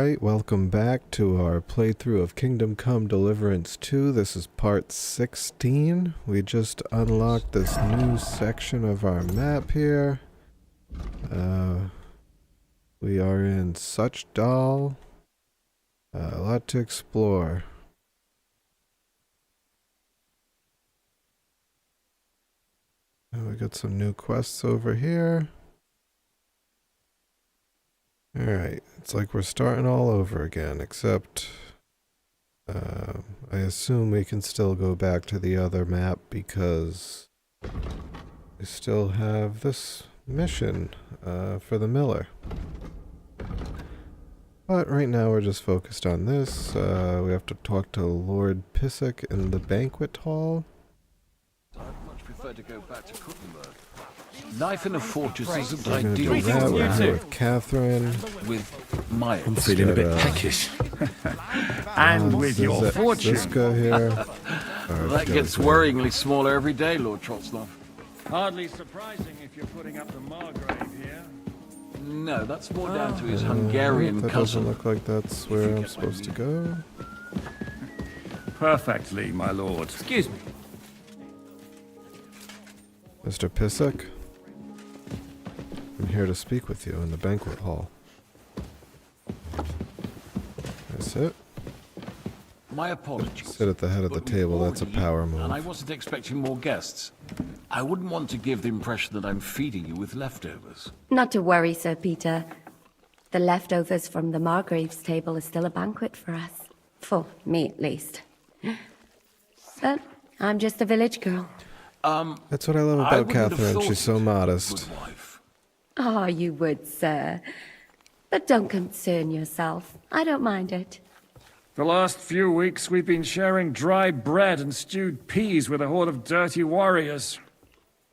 Alright, welcome back to our playthrough of Kingdom Come Deliverance 2. This is part 16. We just unlocked this new section of our map here. We are in Suchdal. A lot to explore. We got some new quests over here. Alright, it's like we're starting all over again, except I assume we can still go back to the other map because we still have this mission for the miller. But right now we're just focused on this. We have to talk to Lord Pissick in the banquet hall. I'd much prefer to go back to Kuttenberg. Life in a fortress isn't We're gonna ideal do that. We're here with Catherine. with my I'm feeling a bit peckish. And with your fortune. Ziska here. That gets worryingly smaller every day, Lord Trotslov. Hardly surprising if you're putting up the Margrave here. No, that's more down to his Hungarian That cousin. doesn't look like that's where I'm supposed to go. Perfectly, my lord. Excuse me. Mr. Pissick, I'm here to speak with you in the banquet hall. That's it. My apologies. Sit at the head of the but we've table, that's a already power eaten, and I move. wasn't expecting more guests. I wouldn't want to give the impression that I'm feeding you with leftovers. Not to worry, Sir Peter. The leftovers from the Margrave's table are still a banquet for us. For me, at least. But I'm just a village girl. That's what I love I about wouldn't have Catherine, thought she's so it, modest. good wife. Oh, you would, sir. But don't concern yourself. I don't mind it. The last few weeks we've been sharing dry bread and stewed peas with a horde of dirty warriors.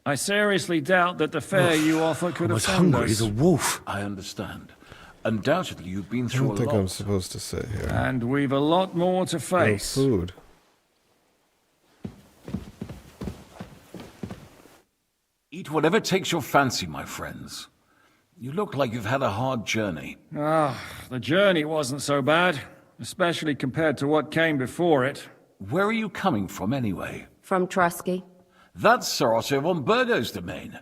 I seriously doubt that the fare you offer could I have was found hungry us. as a wolf. I understand. Undoubtedly, you've been I through don't a think lot. I'm supposed to sit here. And we've a lot more to No face. food. Eat whatever takes your fancy, my friends. You look like you've had a hard journey. The journey wasn't so bad, especially compared to what came before it. Where are you coming from, anyway? From Trusky. That's Sir Otto von Burgo's domain.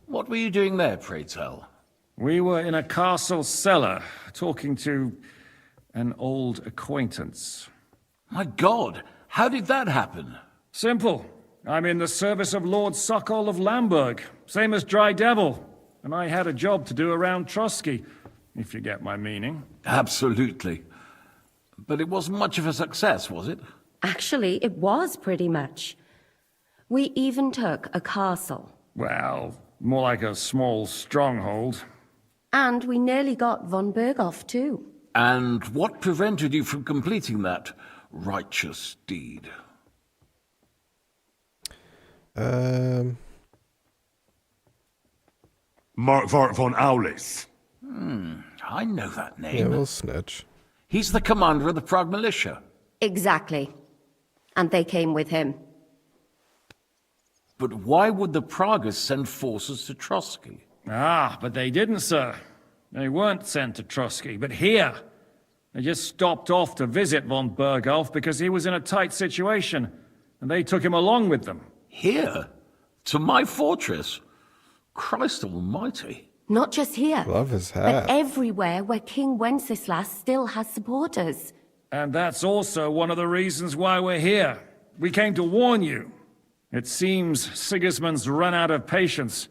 What were you doing there, pray tell? We were in a castle cellar, talking to an old acquaintance. My God, how did that happen? Simple. I'm in the service of Lord Sokol of Lamberg, same as Dry Devil, and I had a job to do around Trusky, if you get my meaning. Absolutely. But it wasn't much of a success, was it? Actually, it was pretty much. We even took a castle. Well, more like a small stronghold. And we nearly got von Berghoff, too. And what prevented you from completing that righteous deed? Mark von Aulis. I know that name. Yeah, we'll snitch. He's the commander of the Prague militia. Exactly. And they came with him. But why would the Praguers send forces to Trotsky? But they didn't, sir. They weren't sent to Trusky, but here. They just stopped off to visit von Berghoff because he was in a tight situation, and they took him along with them. Here? To my fortress? Christ almighty. Not just here, Love his but hat. everywhere where King Wenceslas still has supporters. And that's also one of the reasons why we're here. We came to warn you. It seems Sigismund's run out of patience.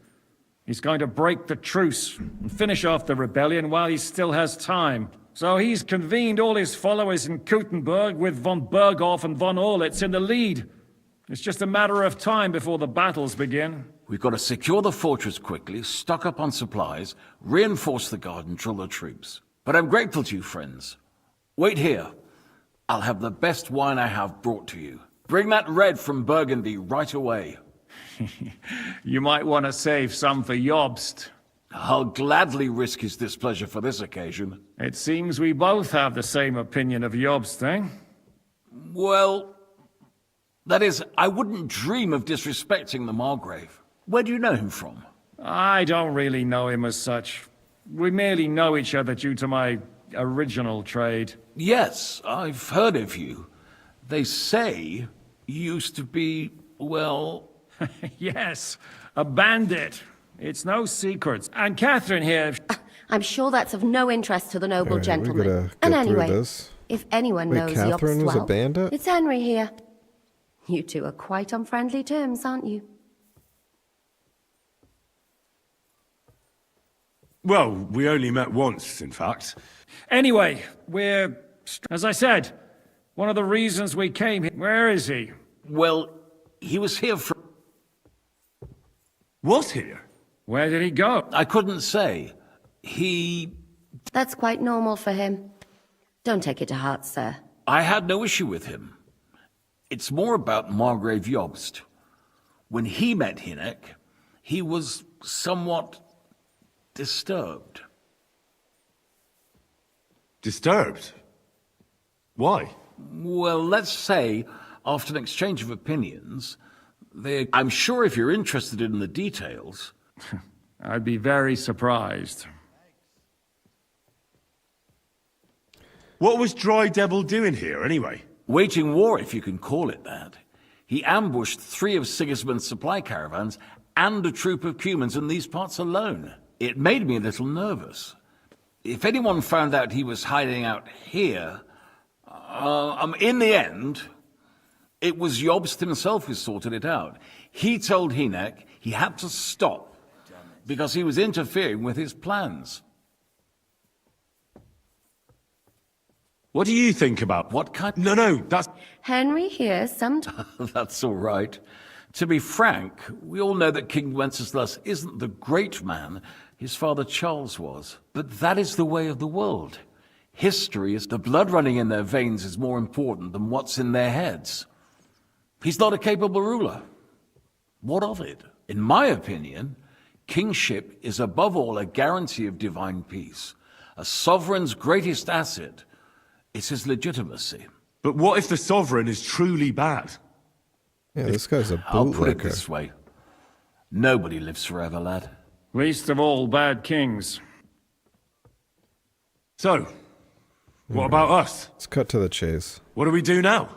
He's going to break the truce and finish off the rebellion while he still has time. So he's convened all his followers in Kuttenberg with von Berghoff and von Orlitz in the lead. It's just a matter of time before the battles begin. We've got to secure the fortress quickly, stock up on supplies, reinforce the guard and drill the troops. But I'm grateful to you, friends. Wait here. I'll have the best wine I have brought to you. Bring that red from Burgundy right away. You might want to save some for Jobst. I'll gladly risk his displeasure for this occasion. It seems we both have the same opinion of Jobst, eh? Well, that is, I wouldn't dream of disrespecting the Margrave. Where do you know him from? I don't really know him as such. We merely know each other due to my original trade. Yes, I've heard of you. They say you used to be, well... Yes, a bandit. It's no secret. And Catherine here... I'm sure that's of no interest to the noble All right, we gentleman. gotta get And through anyway, this. if anyone Wait, knows Catherine Yobst was a well, bandit? it's Henry here. You two are quite on friendly terms, aren't you? Well, we only met once, in fact. Anyway, we're... As I said, one of the reasons we came here... Where is he? Well, he was here for... Was here? Where did he go? I couldn't say. He... That's quite normal for him. Don't take it to heart, sir. I had no issue with him. It's more about Margrave Jobst. When he met Hynek, he was somewhat disturbed. Disturbed? Why? Well, let's say, after an exchange of opinions, I'm sure if you're interested in the details... I'd be very surprised. What was Dry Devil doing here, anyway? Waging war, if you can call it that. He ambushed 3 of Sigismund's supply caravans and a troop of Cumans in these parts alone. It made me a little nervous. If anyone found out he was hiding out here... in the end, it was Jobst himself who sorted it out. He told Hynek he had to stop because he was interfering with his plans. What do you think about... What kind... No, that's... Henry here sometimes... That's all right. To be frank, we all know that King Wenceslas isn't the great man his father Charles was. But that is the way of the world. History is the blood running in their veins is more important than what's in their heads. He's not a capable ruler. What of it? In my opinion, kingship is above all a guarantee of divine peace. A sovereign's greatest asset is his legitimacy. But what if the Sovereign is truly bad? Yeah, this guy's a I'll put it bootlicker. this way. Nobody lives forever, lad. Least of all bad kings. So, what about us? Let's cut to the chase. What do we do now?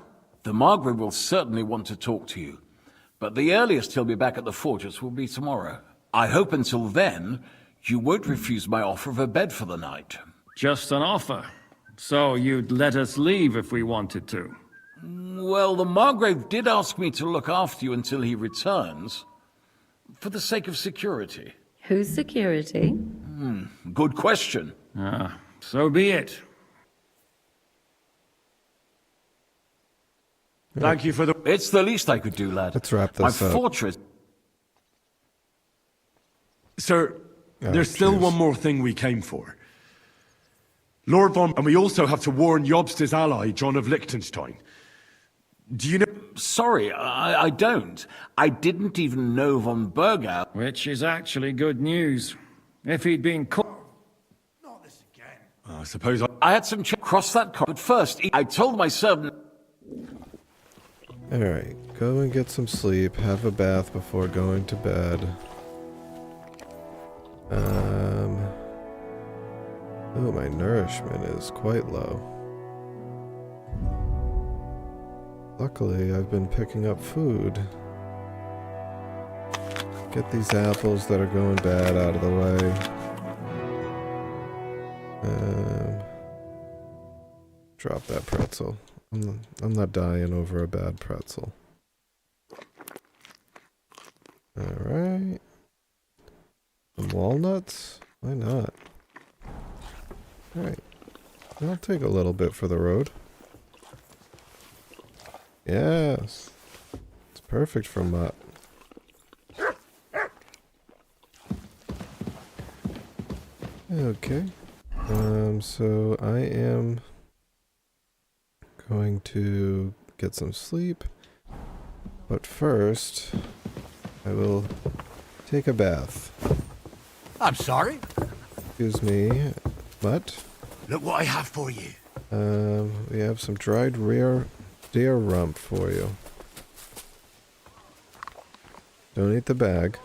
The Margrave will certainly want to talk to you, but the earliest he'll be back at the fortress will be tomorrow. I hope until then, you won't refuse my offer of a bed for the night. Just an offer. So you'd let us leave if we wanted to. Well, the Margrave did ask me to look after you until he returns, for the sake of security. Who's security? Good question. So be it. Thank you for the... It's the least I could do, lad. Let's wrap My this up. fortress... Sir, there's still jeez. one more thing we came for. Lord von... And we also have to warn Jobst's ally, John of Liechtenstein. Do you know... Sorry, I don't. I didn't even know von Bergau. Which is actually good news. If he'd been caught... I suppose I... I had some cross that car, but first, I told my servant... Alright, go and get some sleep, have a bath before going to bed. Oh, my nourishment is quite low. Luckily, I've been picking up food. Get these apples that are going bad out of the way. Drop that pretzel. I'm not dying over a bad pretzel. Alright. Some walnuts? Why not? Alright. I'll take a little bit for the road. Yes. It's perfect for Mutt. Okay. So I am going to get some sleep. But first, I will take a bath. I'm sorry. Excuse me, Mutt. Look what I have for you. We have some dried rare deer rump for you. Don't eat the bag.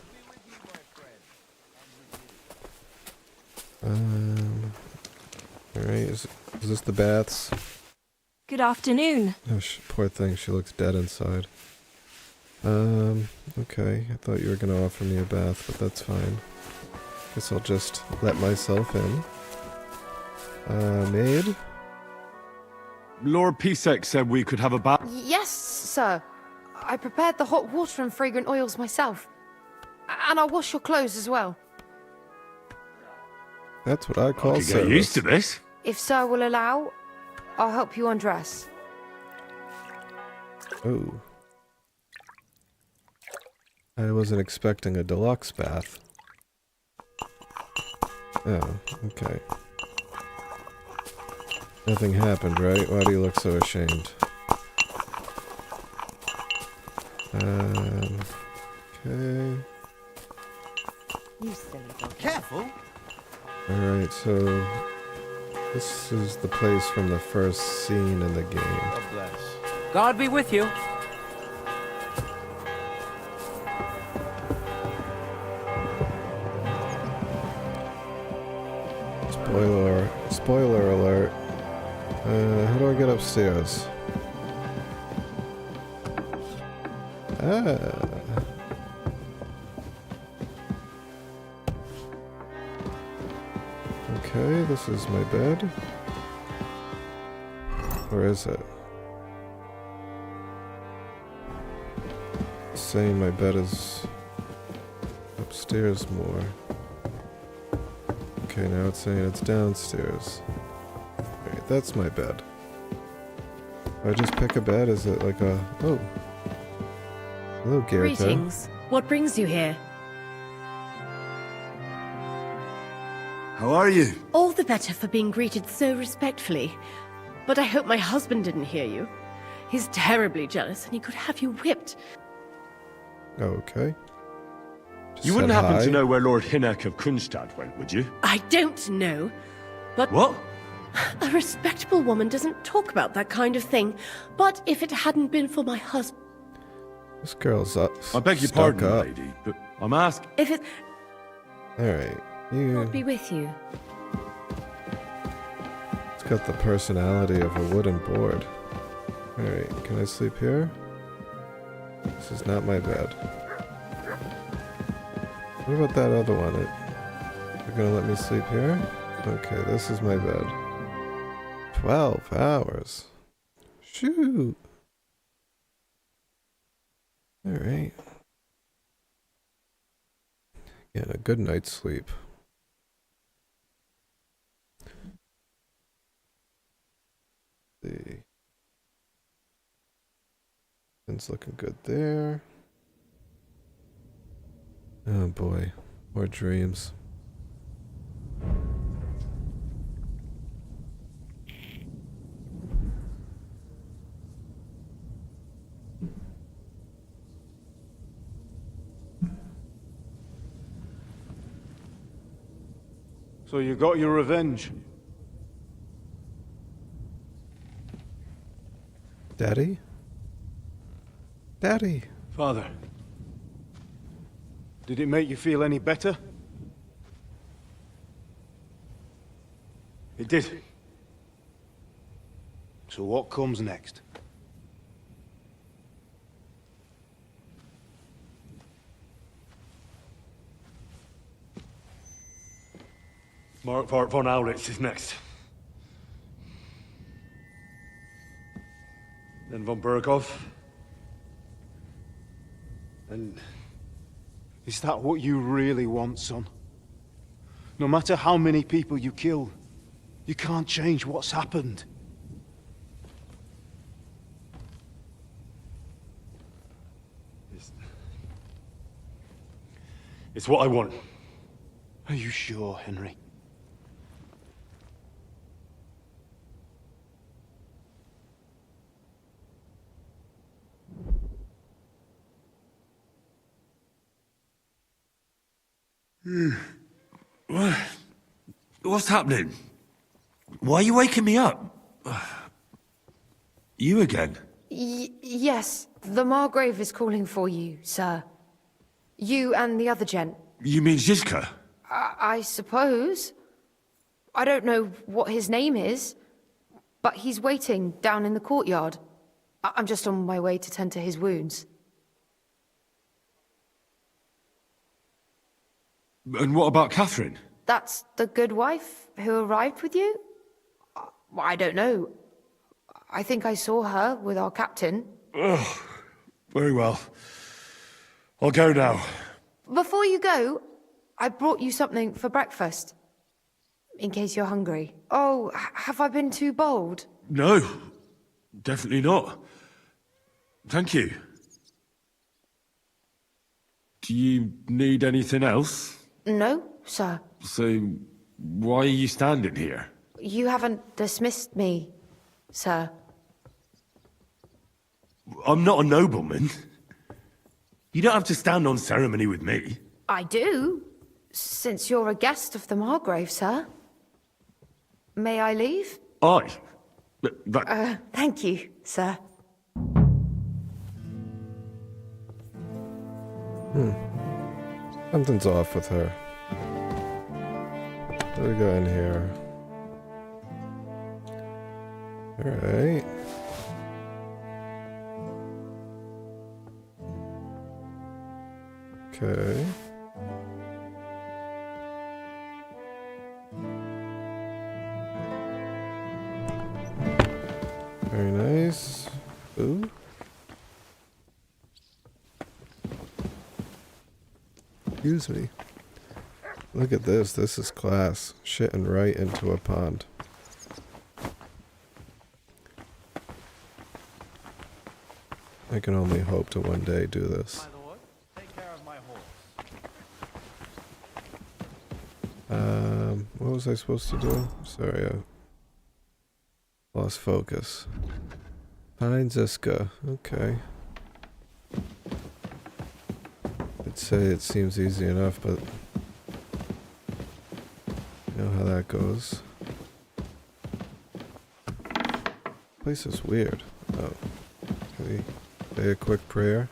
Alright, is this the baths? Good afternoon. Oh, poor thing, she looks dead inside. Okay, I thought you were gonna offer me a bath, but that's fine. Guess I'll just let myself in. Maid? Lord Pisek said we could have a bath. Yes, sir. I prepared the hot water and fragrant oils myself. And I'll wash your clothes as well. That's what I call You get used to this. If sir will allow, I'll help you undress. Oh. I wasn't expecting a deluxe bath. Oh, okay. Nothing happened, right? Why do you look so ashamed? Okay. You silly dog. Careful. Alright, so... This is the place from the first scene in the game. God bless. God be with you. Spoiler alert. How do I get upstairs? Ah. Okay, this is my bed. Or is it? It's saying my bed is upstairs more. Okay, now it's saying it's downstairs. Alright, that's my bed. If I just pick a bed, is it like a... Oh. Hello, Gerda. Greetings. What brings you here? How are you? All the better for being greeted so respectfully. But I hope my husband didn't hear you. He's terribly jealous and he could have you whipped. Okay. Just You wouldn't said happen hi. to know where Lord Hinnek of Kunstad went, would you? I don't know. But What? a respectable woman doesn't talk about that kind of thing. But if it hadn't been for my husband... This girl's up. I beg your stuck pardon, up. lady, but I'm asking. If it... Alright. You... God be with you. It's got the personality of a wooden board. Alright, can I sleep here? This is not my bed. What about that other one? You're gonna let me sleep here? Okay, this is my bed. 12 hours. Shoot. Alright. Getting a good night's sleep. See. Things looking good there. Oh boy, more dreams. So you got your revenge? Daddy? Daddy! Father, did it make you feel any better? It did. So what comes next? Mark von Aulitz is next. Then von Berghoff. And is that what you really want, son? No matter how many people you kill, you can't change what's happened. It's what I want. Are you sure, Henry? What's happening? Why are you waking me up? You again? Yes, the Margrave is calling for you, sir. You and the other gent. You mean Zizka? I suppose. I don't know what his name is, but he's waiting down in the courtyard. I'm just on my way to tend to his wounds. And what about Catherine? That's the good wife who arrived with you? I don't know. I think I saw her with our captain. Oh, very well. I'll go now. Before you go, I brought you something for breakfast. In case you're hungry. Oh, have I been too bold? No, definitely not. Thank you. Do you need anything else? No, sir. So, why are you standing here? You haven't dismissed me, sir. I'm not a nobleman. You don't have to stand on ceremony with me. I do, since you're a guest of the Margrave, sir. May I leave? Aye. Thank you, sir. Something's off with her. What do we got in here? Alright. Okay. Very nice. Ooh. Excuse me. Look at this. This is class. Shitting right into a pond. I can only hope to one day do this. My lord, take care of my horse. What was I supposed to do? Sorry, I lost focus. Find Ziska. Okay. I'd say it seems easy enough, but you know how that goes. Place is weird. Oh. Can we say a quick prayer?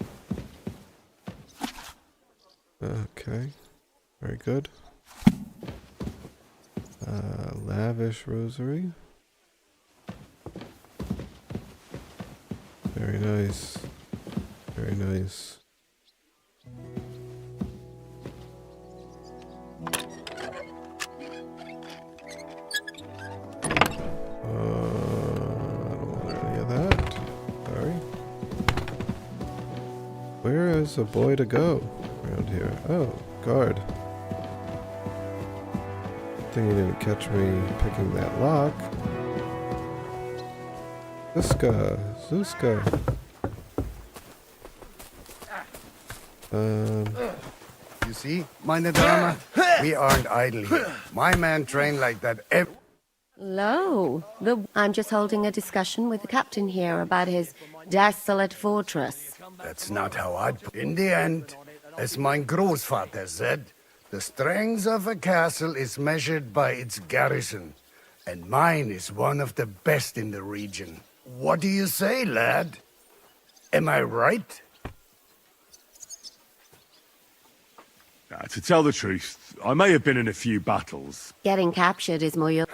Okay. Very good. Lavish rosary. Very nice. Very nice. I don't want any of that. Sorry. Where is a boy to go around here? Oh, guard. Good thing you didn't catch me picking that lock. Zuska. You see, meine Dame, we aren't idle here. My man trained like that every... Hello. I'm just holding a discussion with the captain here about his desolate fortress. That's not how I'd... In the end, as mein Großvater said, the strength of a castle is measured by its garrison, and mine is one of the best in the region. What do you say, lad? Am I right? To tell the truth, I may have been in a few battles. Getting captured is more your...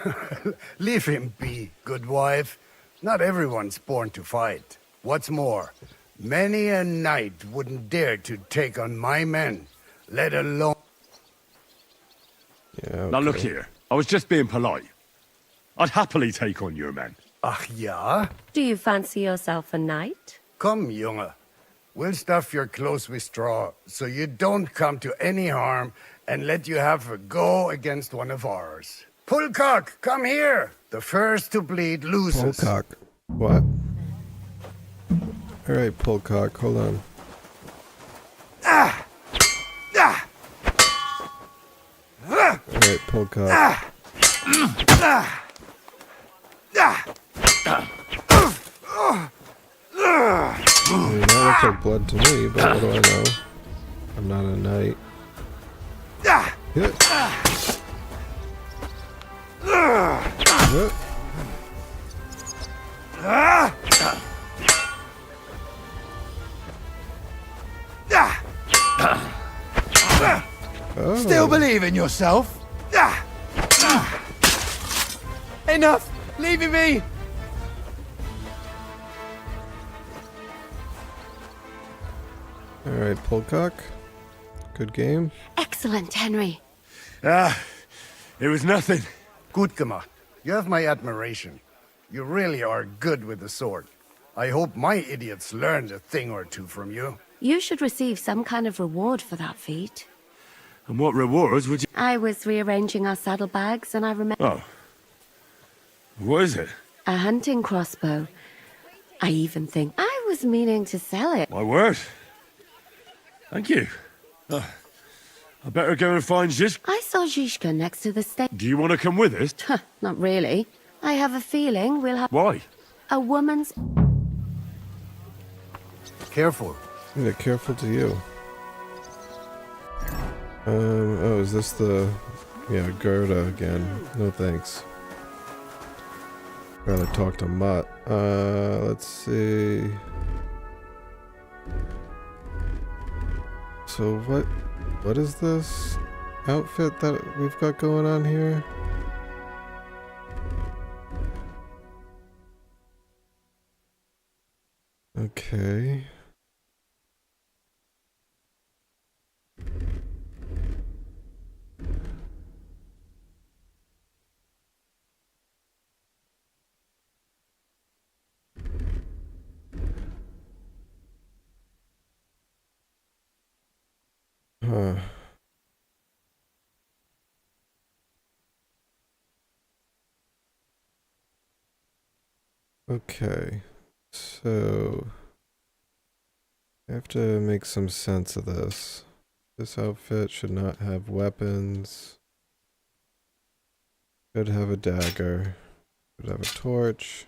Leave him be, good wife. Not everyone's born to fight. What's more, many a knight wouldn't dare to take on my men, let alone... Yeah, okay. Now look here, I was just being polite. I'd happily take on your men. Ach ja? Do you fancy yourself a knight? Come, Junge. We'll stuff your clothes with straw, so you don't come to any harm, and let you have a go against one of ours. Pullcock, come here! The first to bleed loses. Pullcock. What? Alright, Pullcock, hold on. Alright, Pullcock. I mean, that looks like blood to me, but what do I know? I'm not a knight. Hit. Still believe in yourself? Enough! Leave me be! Alright, Polcock. Good game. Excellent, Henry. It was nothing. Good, Gama. You have my admiration. You really are good with the sword. I hope my idiots learned a thing or two from you. You should receive some kind of reward for that feat. And what rewards would you... I was rearranging our saddlebags and I remember Oh. What is it? a hunting crossbow. I even think I was meaning to sell it. My word. Thank you. I better go and find Ziz. I saw Zizka next to the stake. Do you want to come with us? Not really. I have a feeling we'll have Why? a woman's... Careful. Yeah, careful to you. Oh, is this the... Yeah, Gerda again. No thanks. Rather talk to Mutt. Let's see... So what is this outfit that we've got going on here? Okay. Huh. Okay. So I have to make some sense of this. This outfit should not have weapons. Should have a dagger. Should have a torch.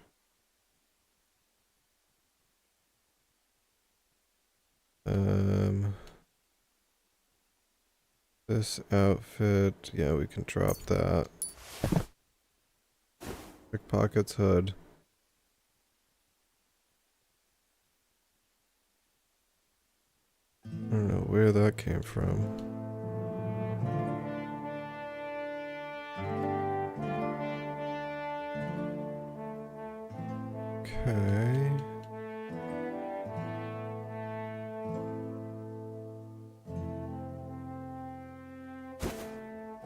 This outfit, yeah, we can drop that. Pickpocket's hood. I don't know where that came from. Okay.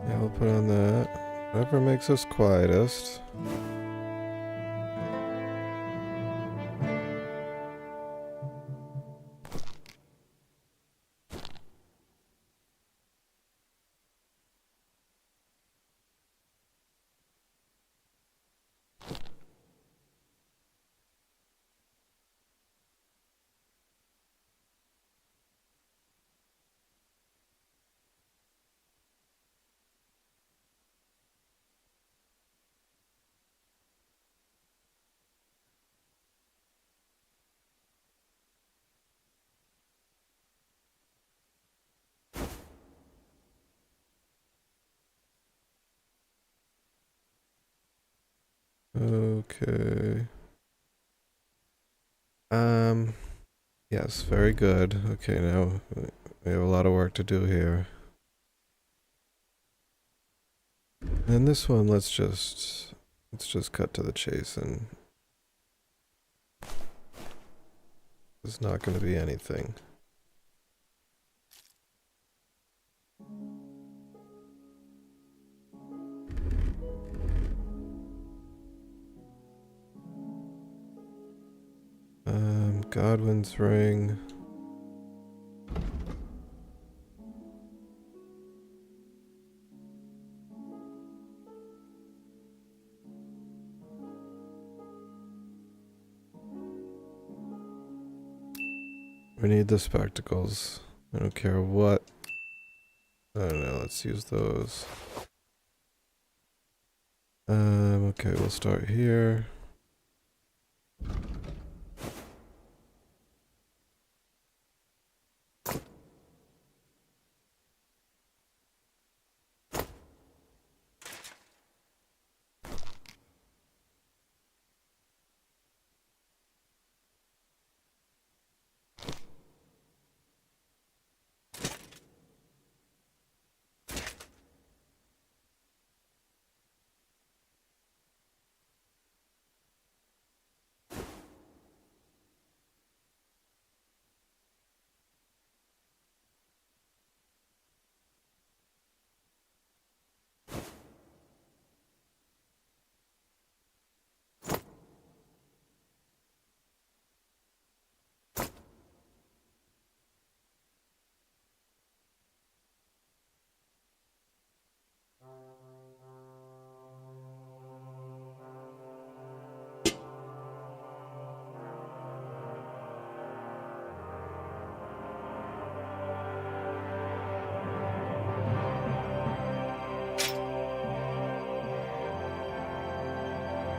Yeah, we'll put on that. Whatever makes us quietest. Okay. Yes, very good. Okay, now we have a lot of work to do here. And this one, let's just cut to the chase, and there's not going to be anything. Godwin's ring. We need the spectacles. I don't care what. I don't know, let's use those. Okay, we'll start here.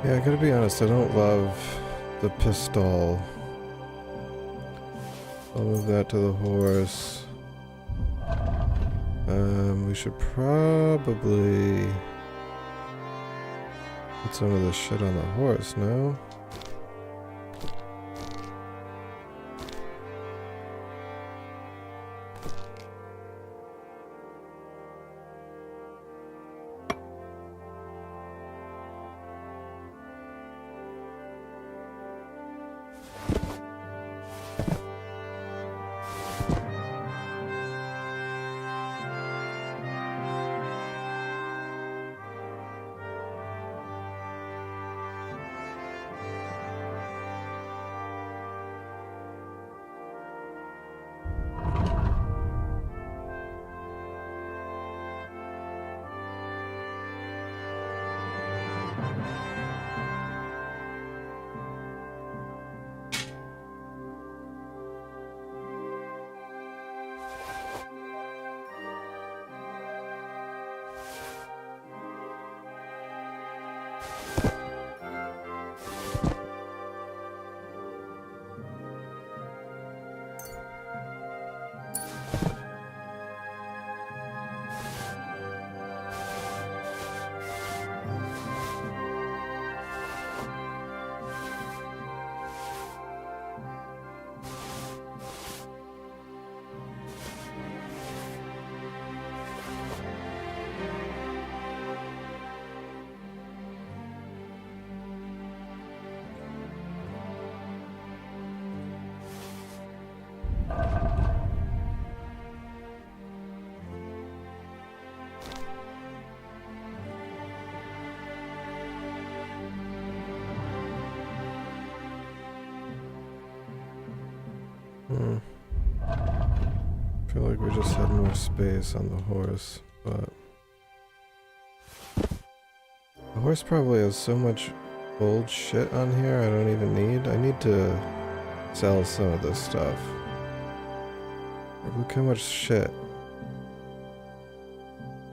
Yeah, I gotta be honest, I don't love the pistol. I'll move that to the horse. We should probably put some of this shit on the horse, no? I feel like we just had more space on the horse, but the horse probably has so much old shit on here I don't even need. I need to sell some of this stuff. Look how much shit.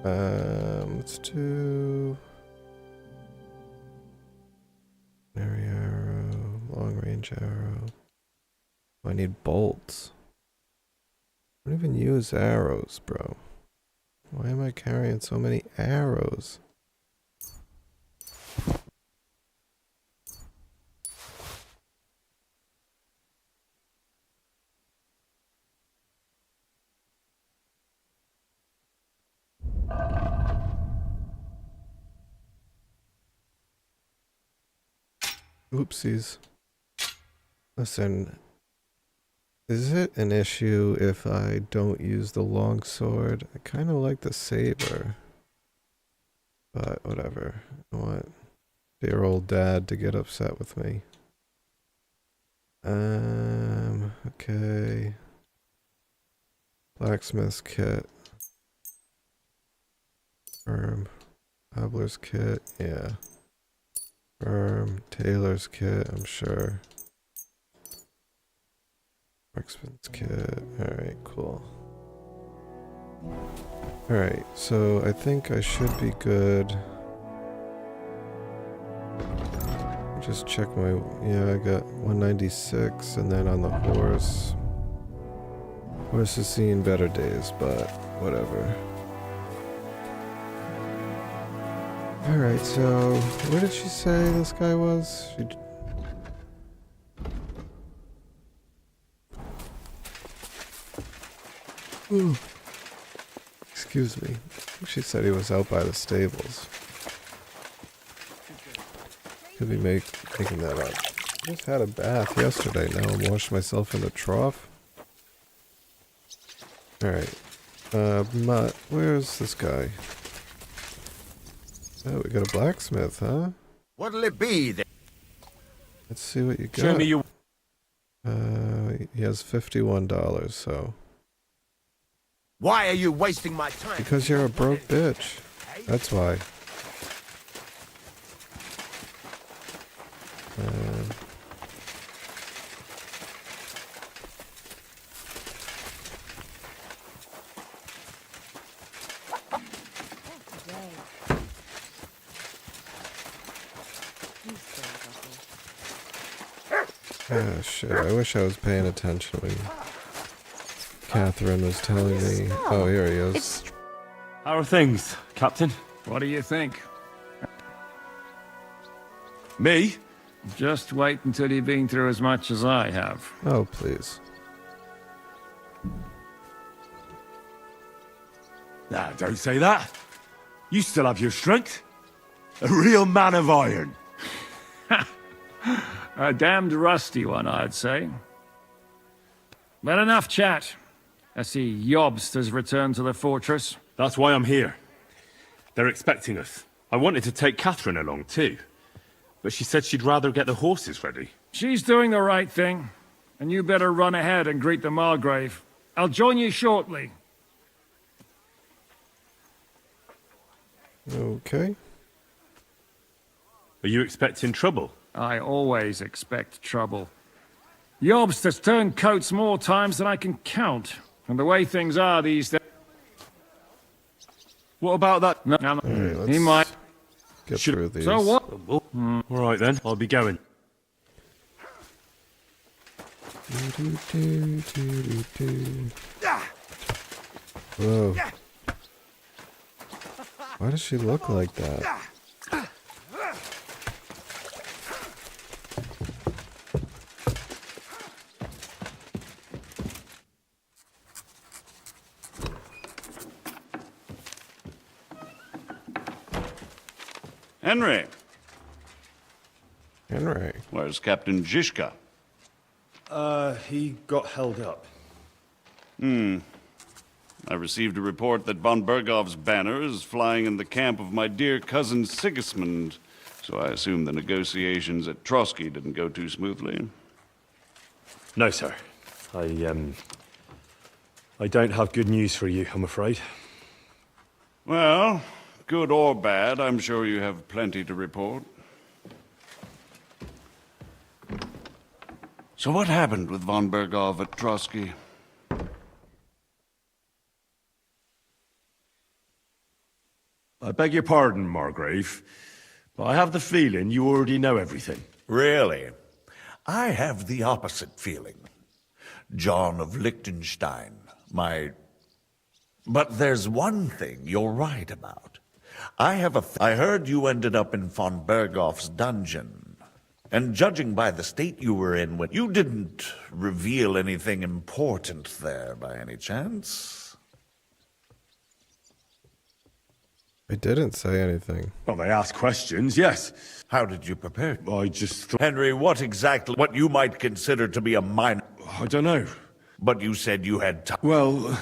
Let's do ordinary arrow, long range arrow. I need bolts. I don't even use arrows, bro. Why am I carrying so many arrows? Oopsies. Listen, is it an issue if I don't use the longsword? I kind of like the saber. But whatever. I don't want dear old dad to get upset with me. Okay. Blacksmith's kit. Cobbler's kit, yeah. Tailor's kit, I'm sure. Marksman's kit, alright, cool. Alright, so I think I should be good. Just check my, yeah, I got 196, and then on the horse. Horse has seen better days, but whatever. Alright, so where did she say this guy was? Ooh. Excuse me. I think she said he was out by the stables. Could be making that up. I just had a bath yesterday. Now I'm washing myself in the trough. Alright. Mutt, where's this guy? Oh, we got a blacksmith, huh? What'll it be then? Let's see what you got. Show me you. He has $51, so. Why are you wasting my time? Because you're a broke bitch. That's why. Ah, shit. I wish I was paying attention when Catherine was telling me. Oh, here he is. How are things, Captain? What do you think? Me? Just wait until you've been through as much as I have. Oh, please. Nah, don't say that. You still have your strength. A real man of iron. A damned rusty one, I'd say. But enough chat. I see Jobst has returned to the fortress. That's why I'm here. They're expecting us. I wanted to take Catherine along too, but she said she'd rather get the horses ready. She's doing the right thing, and you better run ahead and greet the Margrave. I'll join you shortly. Okay. Are you expecting trouble? I always expect trouble. Jobst has turned coats more times than I can count, and the way things are these days... What about that? No, Alright, let's he might. get through these. So what? All right then, I'll be going. Whoa. Why does she look like that? Henry, Henry. where's Captain Zizka? He got held up. I received a report that von Bergov's banner is flying in the camp of my dear cousin Sigismund, so I assume the negotiations at Trotsky didn't go too smoothly. No, sir. I don't have good news for you, I'm afraid. Well, good or bad, I'm sure you have plenty to report. So what happened with von Bergov at Trotsky? I beg your pardon, Margrave, but I have the feeling you already know everything. Really? I have the opposite feeling. John of Liechtenstein, But there's one thing you're right about. I heard you ended up in von Bergov's dungeon. And judging by the state you were in when you didn't reveal anything important there by any chance? I didn't say anything. Well, they asked questions, yes. How did you prepare? I just thought... Henry, what you might consider to be a minor... I don't know. But you said you had time. Well...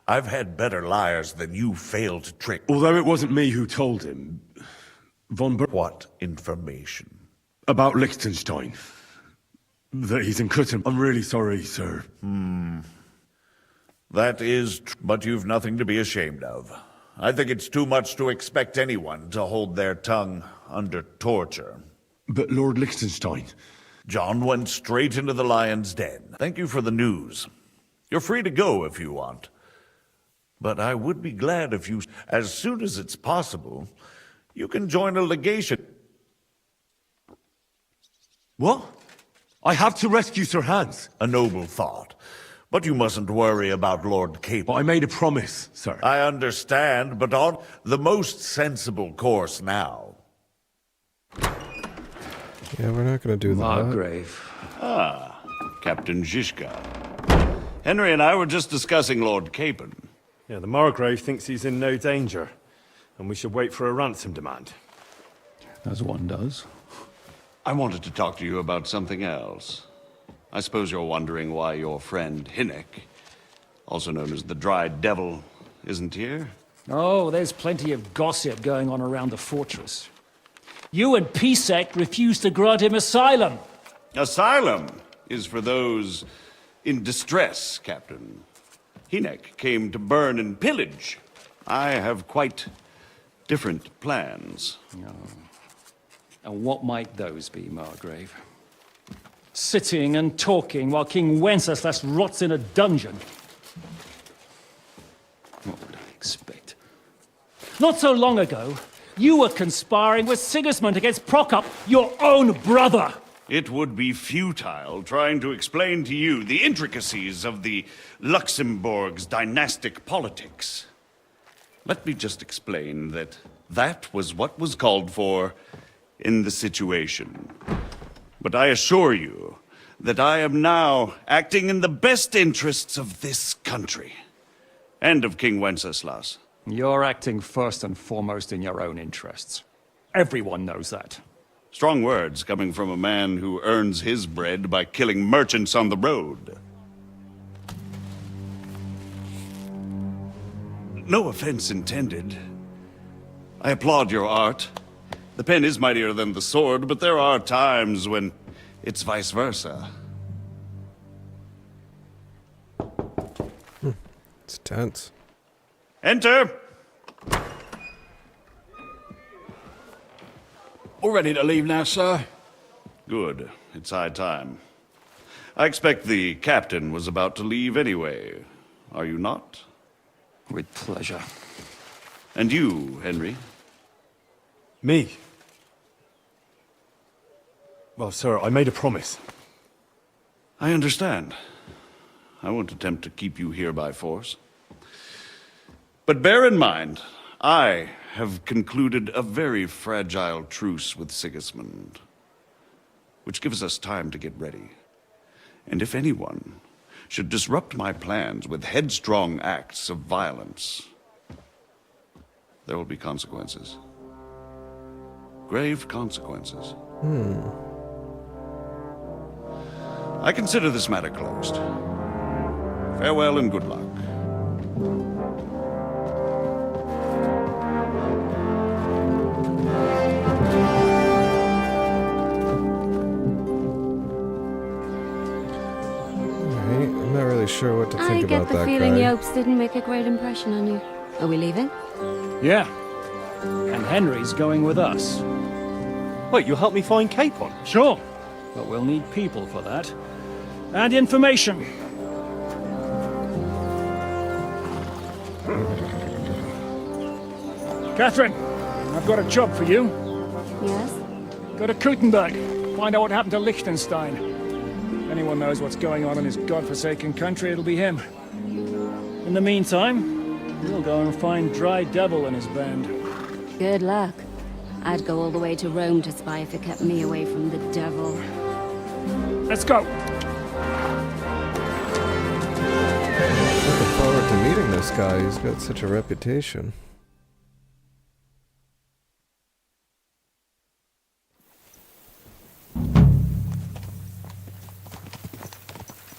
I've had better liars than you failed to trick. Although it wasn't me who told him, What information? About Liechtenstein. That he's in Clutton. I'm really sorry, sir. That is... But you've nothing to be ashamed of. I think it's too much to expect anyone to hold their tongue under torture. But Lord Liechtenstein... John went straight into the lion's den. Thank you for the news. You're free to go if you want. But I would be glad if you, as soon as it's possible, you can join a legation. What? I have to rescue Sir Hans. A noble thought. But you mustn't worry about Lord Cape. But I made a promise, sir. I understand, but on the most sensible course now. Yeah, we're not gonna do that. Margrave. Ah, Captain Zizka. Henry and I were just discussing Lord Capon. Yeah, the Margrave thinks he's in no danger, and we should wait for a ransom demand. As one does. I wanted to talk to you about something else. I suppose you're wondering why your friend Hinnek, also known as the Dried Devil, isn't here? Oh, there's plenty of gossip going on around the fortress. You and Pisek refused to grant him asylum. Asylum is for those in distress, Captain. Hinnek came to burn and pillage. I have quite different plans. And what might those be, Margrave? Sitting and talking while King Wenceslas rots in a dungeon. What would I expect? Not so long ago, you were conspiring with Sigismund against Prokop, your own brother. It would be futile trying to explain to you the intricacies of the Luxembourg's dynastic politics. Let me just explain that that was what was called for in the situation. But I assure you that I am now acting in the best interests of this country and of King Wenceslas. You're acting first and foremost in your own interests. Everyone knows that. Strong words coming from a man who earns his bread by killing merchants on the road. No offense intended. I applaud your art. The pen is mightier than the sword, but there are times when it's vice versa. It's tense. Enter! All ready to leave now, sir? Good. It's high time. I expect the captain was about to leave anyway. Are you not? With pleasure. And you, Henry? Me? Well, sir, I made a promise. I understand. I won't attempt to keep you here by force. But bear in mind, I have concluded a very fragile truce with Sigismund, which gives us time to get ready. And if anyone should disrupt my plans with headstrong acts of violence, there will be consequences. Grave consequences. I consider this matter closed. Farewell and good luck. I'm not really sure what to think I about get the that feeling guy. Yopes didn't make a great impression on you. Are we leaving? Yeah. And Henry's going with us. Wait, you'll help me find Capon? Sure. But we'll need people for that. And information. Catherine, I've got a job for you. Yes? Go to Kuttenberg. Find out what happened to Liechtenstein. If anyone knows what's going on in his godforsaken country, it'll be him. In the meantime, we'll go and find Dry Devil and his band. Good luck. I'd go all the way to Rome to spy if it kept me away from the devil. Let's go. Looking forward to meeting this guy. He's got such a reputation.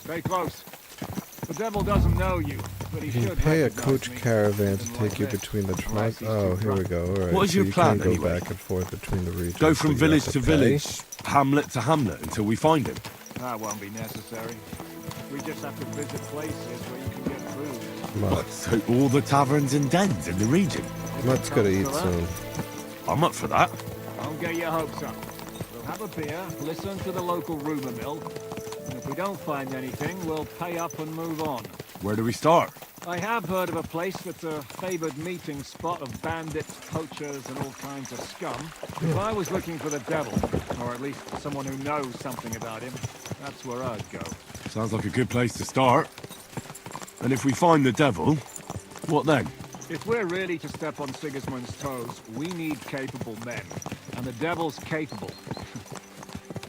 Stay close. The devil doesn't know you, but he You can should pay a recognize coach me. caravan to Something take like you this. between the Unless tribes. he's Oh, too here we drunk. go. All right. What is so your you plan, can go anyway? back and forth between the regions. Go but from you have village to to pay. village, hamlet to hamlet, until we find him. That won't be necessary. We just have to visit places where you can get food. What? So all the taverns and dens in the region? Let's go to eat soon. I'm up for that. Don't get your hopes up. We'll have a beer, listen to the local rumor mill, and if we don't find anything, we'll pay up and move on. Where do we start? I have heard of a place that's a favored meeting spot of bandits, poachers, and all kinds of scum. If I was looking for the devil, or at least someone who knows something about him, that's where I'd go. Sounds like a good place to start. And if we find the devil, what then? If we're really to step on Sigismund's toes, we need capable men. And the devil's capable.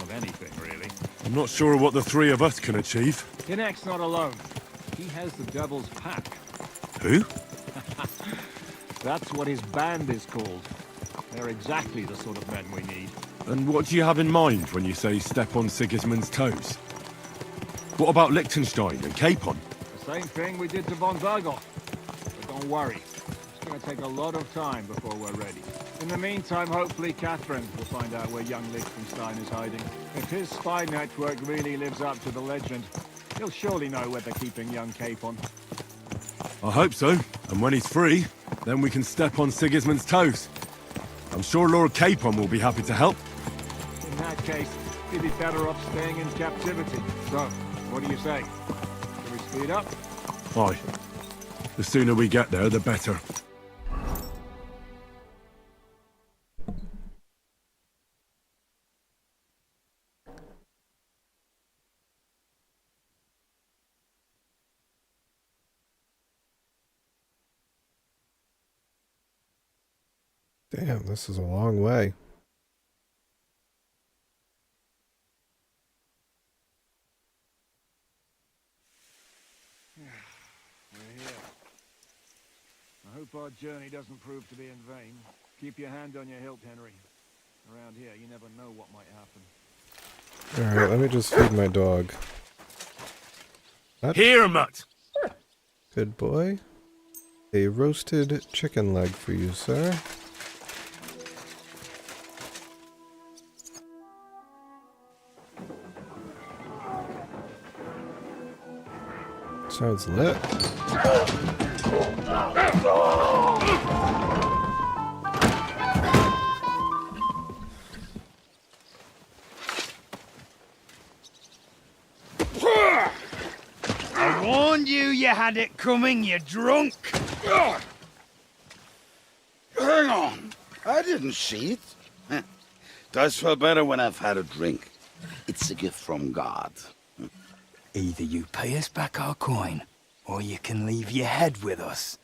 of anything, really. I'm not sure what the three of us can achieve. Hinek's not alone. He has the devil's pack. Who? That's what his band is called. They're exactly the sort of men we need. And what do you have in mind when you say step on Sigismund's toes? What about Liechtenstein and Capon? The same thing we did to von Berghoff. But don't worry. It's going to take a lot of time before we're ready. In the meantime, hopefully Catherine will find out where young Liechtenstein is hiding. If his spy network really lives up to the legend, he'll surely know where they're keeping young Capon. I hope so. And when he's free, then we can step on Sigismund's toes. I'm sure Lord Capon will be happy to help. In that case, he'd be better off staying in captivity. So, what do you say? Shall we speed up? Aye. The sooner we get there, the better. Damn, this is a long way. We're here. I hope our journey doesn't prove to be in vain. Keep your hand on your hilt, Henry. Around here, you never know what might happen. Alright, let me just feed my dog. What? Here, Mutt. Good boy. A roasted chicken leg for you, sir. Sounds lit. I warned you had it coming, you drunk. Hang on. I didn't see it. Does feel better when I've had a drink. It's a gift from God. Either you pay us back our coin, or you can leave your head with us.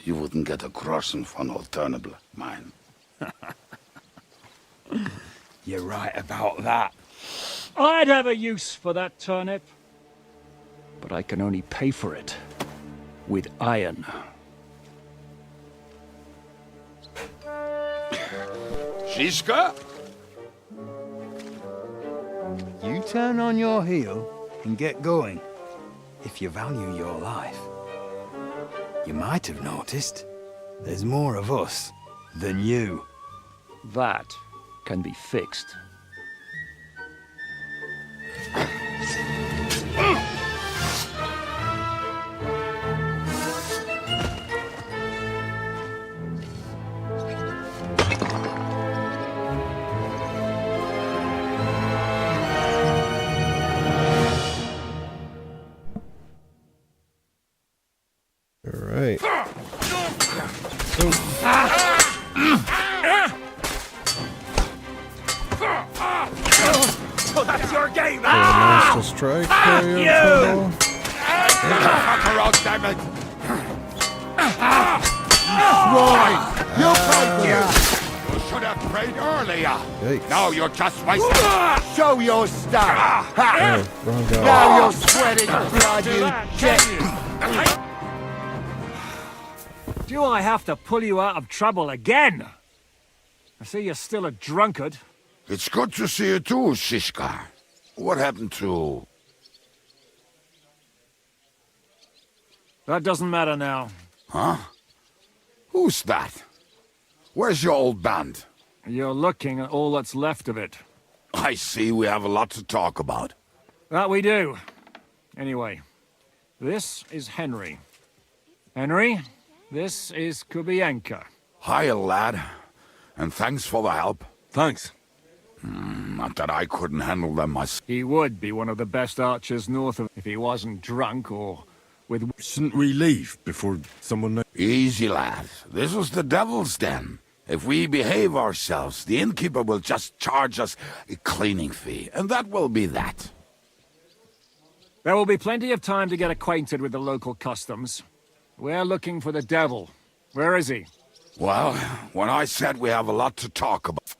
You wouldn't get a crossing for an alternative, mine. You're right about that. I'd have a use for that turnip. But I can only pay for it with iron. Shiska? You turn on your heel and get going. If you value your life. You might have noticed there's more of us than you. That can be fixed. Alright. So that's your game, Master Strike for your trouble. Damn it! You prayed you! You should have prayed earlier! Yikes. Now you're just wasting... Show your stuff! Oh, wrong guy. Now you're sweating blood, you jet! Do I have to pull you out of trouble again? I see you're still a drunkard. It's good to see you too, Shishka. What happened to... That doesn't matter now. Huh? Who's that? Where's your old band? You're looking at all that's left of it. I see we have a lot to talk about. That we do. Anyway, this is Henry. Henry, this is Kubienka. Hiya, lad. And thanks for the help. Thanks. Not that I couldn't handle them myself. He would be one of the best archers north of if he wasn't drunk or with... Shouldn't we leave before someone knows? Easy, lad. This was the devil's den. If we behave ourselves, the innkeeper will just charge us a cleaning fee, and that will be that. There will be plenty of time to get acquainted with the local customs. We're looking for the devil. Where is he? Well, when I said we have a lot to talk about...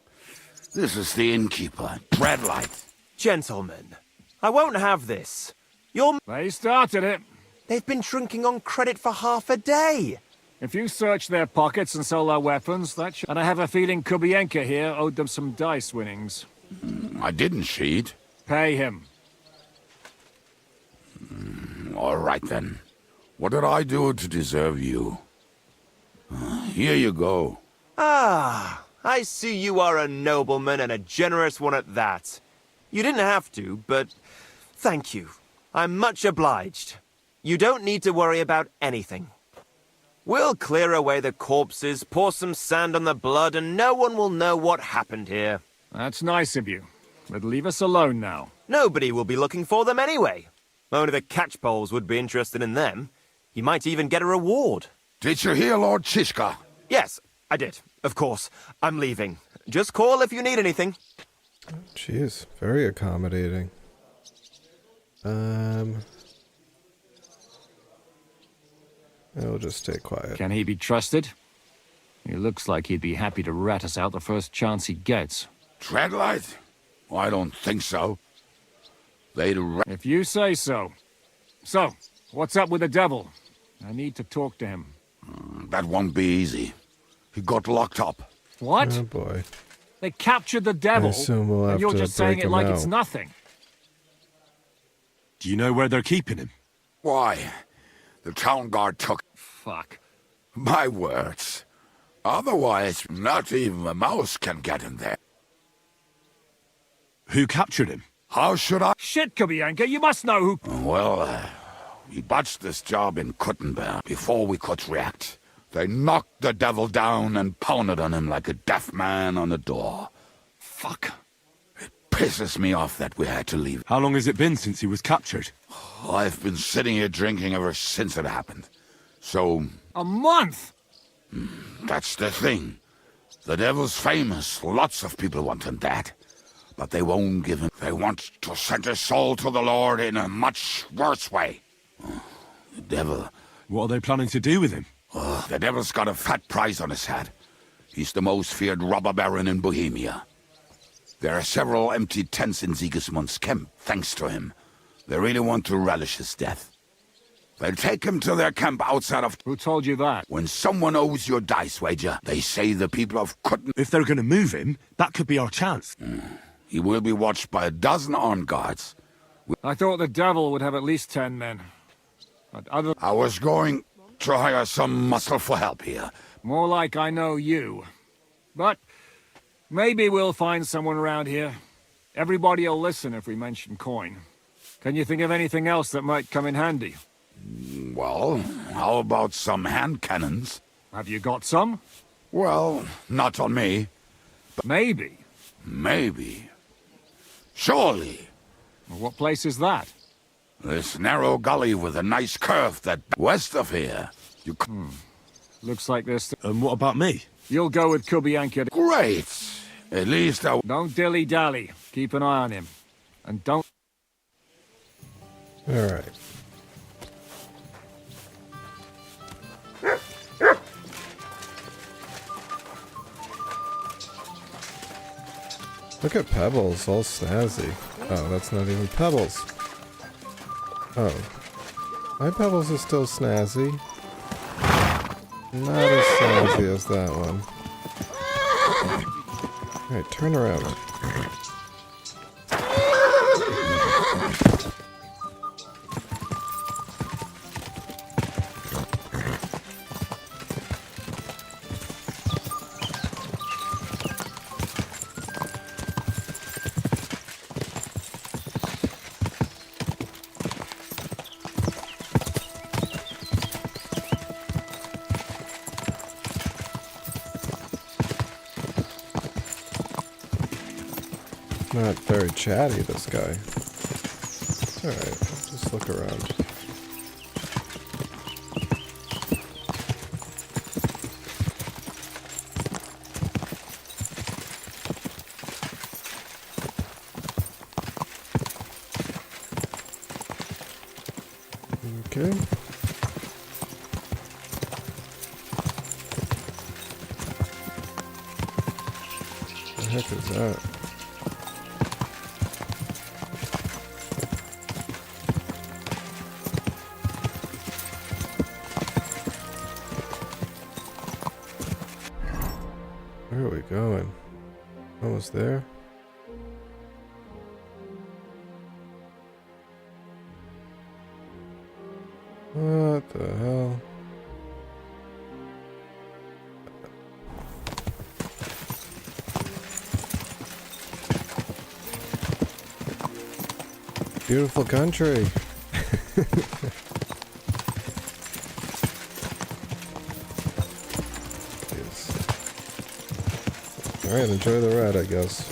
This is the innkeeper, Red Light. Gentlemen, I won't have this. They started it. They've been drinking on credit for half a day. If you search their pockets and sell their weapons, that should... And I have a feeling Kubienka here owed them some dice winnings. I didn't cheat. Pay him. All right, then. What did I do to deserve you? Here you go. Ah, I see you are a nobleman and a generous one at that. You didn't have to, but thank you. I'm much obliged. You don't need to worry about anything. We'll clear away the corpses, pour some sand on the blood, and no one will know what happened here. That's nice of you. But leave us alone now. Nobody will be looking for them anyway. Only the catchpoles would be interested in them. You might even get a reward. Did you hear, Lord Shishka? Yes, I did. Of course. I'm leaving. Just call if you need anything. Jeez, very accommodating. I'll just stay quiet. Can he be trusted? He looks like he'd be happy to rat us out the first chance he gets. Treadlight? Oh, I don't think so. They'd If you say so. So, what's up with the devil? I need to talk to him. That won't be easy. He got locked up. What? Oh boy. They captured the devil, I assume we'll have and you're to just saying break it him like out. it's nothing. Do you know where they're keeping him? Why? The town guard took... Fuck. My words. Otherwise, not even a mouse can get in there. Who captured him? How should I... Shit, Kubianka, you must know who... Well, we botched this job in Kuttenberg before we could react. They knocked the devil down and pounded on him like a deaf man on a door. Fuck. It pisses me off that we had to leave. How long has it been since he was captured? I've been sitting here drinking ever since it happened. So... A month? That's the thing. The devil's famous. Lots of people want him dead. But they won't give him. They want to send his soul to the Lord in a much worse way. The devil... What are they planning to do with him? The devil's got a fat price on his head. He's the most feared robber baron in Bohemia. There are several empty tents in Sigismund's camp, thanks to him. They really want to relish his death. They'll take him to their camp outside of... Who told you that? When someone owes you a dice wager, they say the people of Kutten... If they're going to move him, that could be our chance. He will be watched by a dozen armed guards. I thought the devil would have at least 10 men. But other... I was going to hire some muscle for help here. More like I know you. But maybe we'll find someone around here. Everybody'll listen if we mention coin. Can you think of anything else that might come in handy? Well, how about some hand cannons? Have you got some? Well, not on me. But maybe. Maybe. Surely. Well, what place is that? This narrow gully with a nice curve that west of here. You Looks like this. And what about me? You'll go with Kubianka. Great. At least I... Don't dilly-dally. Keep an eye on him. And don't... Alright. Look at Pebbles, all snazzy. Oh, that's not even Pebbles. Oh. My Pebbles is still snazzy. Not as snazzy as that one. Alright, turn around. Not very chatty, this guy. Alright, just look around. Okay. What the heck is that? Where are we going? Almost there? What the hell? Beautiful country. Alright, enjoy the ride, I guess.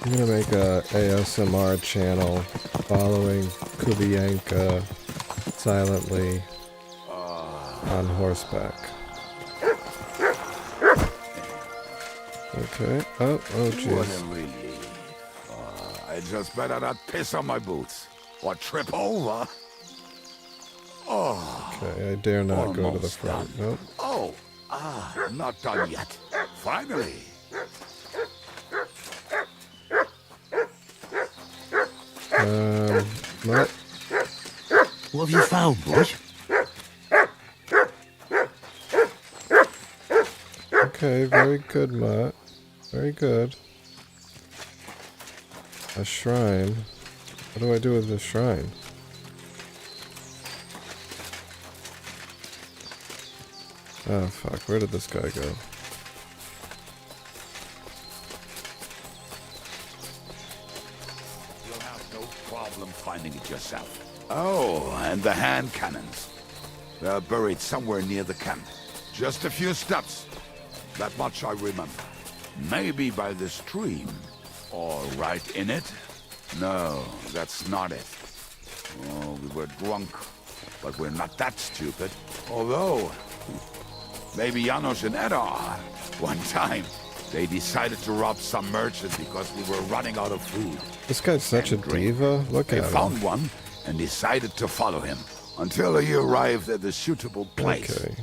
I'm gonna make a ASMR channel following Kubianka silently on horseback. Okay. Oh What a jeez. relief. I just better not piss on my boots or trip over. Oh, Okay, I dare not go to the almost front. done. Nope. Oh, not done yet. Finally. What? What have you found, boy? Okay, very good, Mutt. Very good. A shrine. What do I do with this shrine? Oh fuck, where did this guy go? You'll have no problem finding it yourself. Oh, and the hand cannons. They're buried somewhere near the camp. Just a few steps. That much I remember. Maybe by the stream. Or right in it? No, that's not it. Oh, we were drunk. But we're not that stupid. Although, maybe Janos and Edda are. One time, they decided to rob some merchant because we were running out of food. This guy's such a diva. Look They at found him. one and decided to follow him until he arrived at the suitable place. Okay,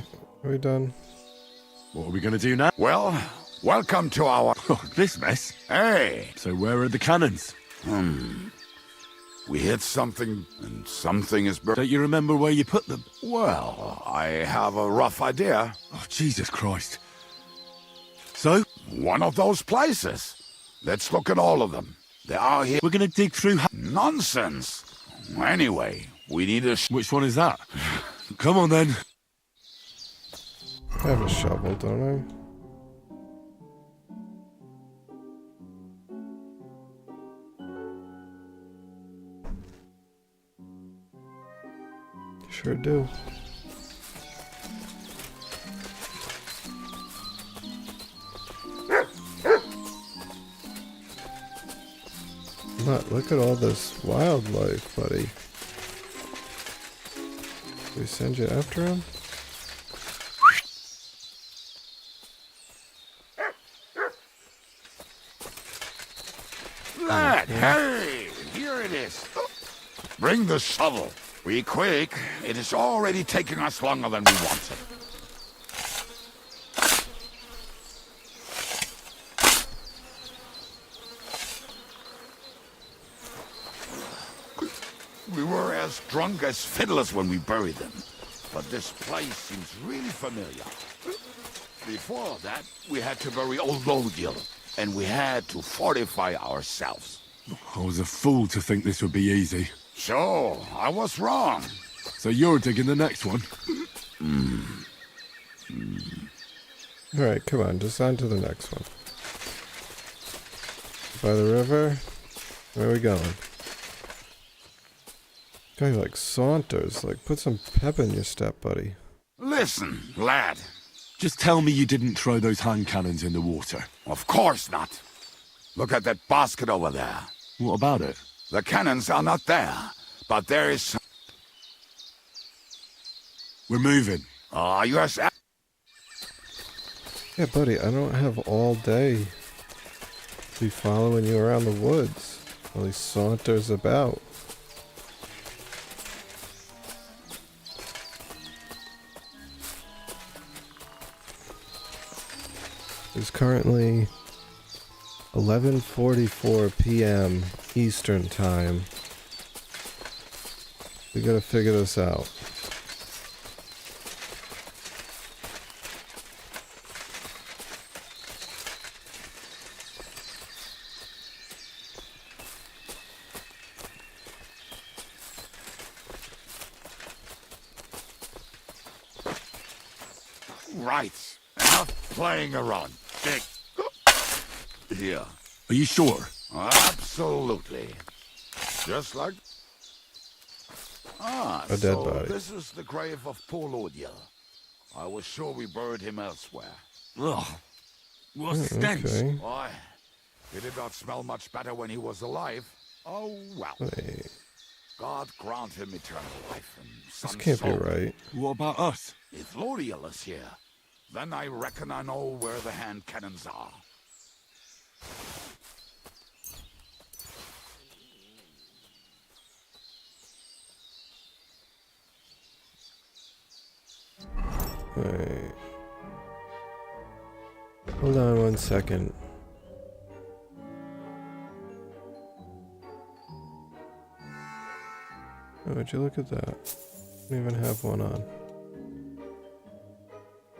are we done? What are we going to do now? Well, welcome to our... Oh, this mess. Hey! So where are the cannons? We hit something, and something is buried. Don't you remember where you put them? Well, I have a rough idea. Oh, Jesus Christ. So? One of those places. Let's look at all of them. They are here. We're going to dig through... Nonsense! Anyway, we need a... Which one is that? Come on, then. I have a shovel, don't I? Sure do. Look at all this wildlife, buddy. Did we send you after him? Lad, hey! Here it is. Bring the shovel. Be quick. It is already taking us longer than we wanted. We were as drunk as fiddlers when we buried them. But this place seems really familiar. Before that, we had to bury Old Lodiel, and we had to fortify ourselves. I was a fool to think this would be easy. So, I was wrong. So you're digging the next one? Alright, come on, just on to the next one. By the river? Where are we going? Guy like saunters, like put some pep in your step, buddy. Listen, lad. Just tell me you didn't throw those hand cannons in the water. Of course not. Look at that basket over there. What about it? The cannons are not there, but there is... We're moving. yes. Yeah, buddy, I don't have all day to be following you around the woods while he saunters about. It's currently 11:44 p.m. Eastern Time. We gotta figure this out. Right. Enough playing around. Dig. Here. Are you sure? Absolutely. Just like... A dead body. This is the grave of poor Lodiel. I was sure we buried him elsewhere. Ugh. What's the stench? Okay. Why, He did not smell much better when he was alive. Oh, well. Wait, God grant him eternal life and this some can't be soul. right. What about us? If Lodiel is here, then I reckon I know where the hand cannons are. Wait. Hold on 1 second. Oh, would you look at that? I don't even have one on.